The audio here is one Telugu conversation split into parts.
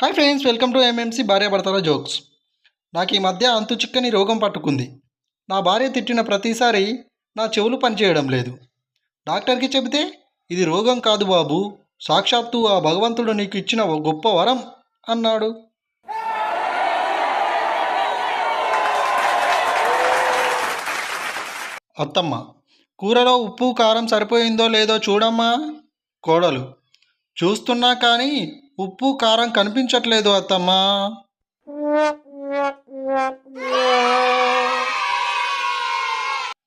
Hi friends, welcome to MMC భార్యాభర్తల జోక్స్. నాకు ఈ మధ్య అంతు చిక్కని రోగం పట్టుకుంది. నా భార్య తిట్టిన ప్రతిసారి నా చెవులు పనిచేయడం లేదు. డాక్టర్కి చెబితే ఇది రోగం కాదు బాబు, సాక్షాత్తు ఆ భగవంతుడు నీకు ఇచ్చిన ఓ గొప్ప వరం అన్నాడు. అత్తమ్మ: కూరలో ఉప్పు కారం సరిపోయిందో లేదో చూడమ్మా. కోడలు: చూస్తున్నా కానీ ఉప్పు కారం కనిపించట్లేదు అత్తమ్మా.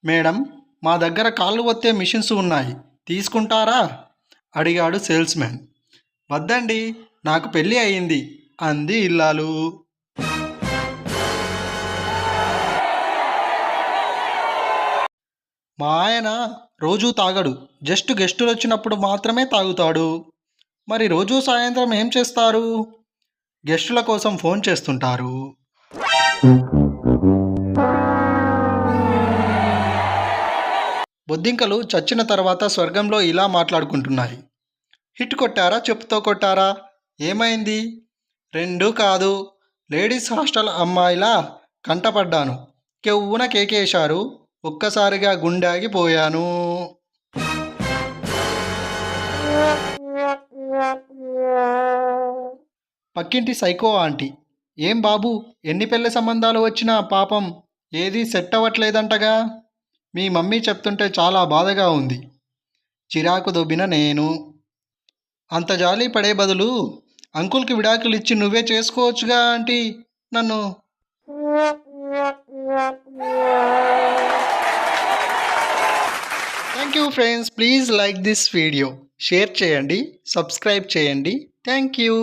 మేడం, మా దగ్గర కాళ్ళు ఒత్తే మిషన్స్ ఉన్నాయి, తీసుకుంటారా అడిగాడు సేల్స్మెన్. వద్దండి, నాకు పెళ్ళి అయింది అంది ఇల్లాలు. మా ఆయన రోజూ తాగడు, జస్ట్ గెస్టులు వచ్చినప్పుడు మాత్రమే తాగుతాడు. మరి రోజూ సాయంత్రం ఏం చేస్తారు? గెస్టుల కోసం ఫోన్ చేస్తుంటారు. బొద్దింకలు చచ్చిన తర్వాత స్వర్గంలో ఇలా మాట్లాడుకుంటున్నాయి. హిట్ కొట్టారా, చెప్పుతో కొట్టారా? ఏమైంది? రెండూ కాదు, లేడీస్ హాస్టల్ అమ్మాయిలా కంటపడ్డాను. కెవ్వున కేకేశారు, ఒక్కసారిగా గుండాగిపోయాను. పక్కింటి సైకో ఆంటీ: ఏం బాబు, ఎన్ని పెళ్లి సంబంధాలు వచ్చినా పాపం ఏదీ సెట్ అవ్వట్లేదంటగా? మీ మమ్మీ చెప్తుంటే చాలా బాధగా ఉంది. చిరాకు దొబ్బిన నేను: అంత జాలి పడే బదులు అంకుల్కి విడాకులు ఇచ్చి నువ్వే చేసుకోవచ్చుగా ఆంటీ నన్ను. Thank you friends, please like this video, share చేయండి, సబ్స్క్రైబ్ చేయండి. Thank you.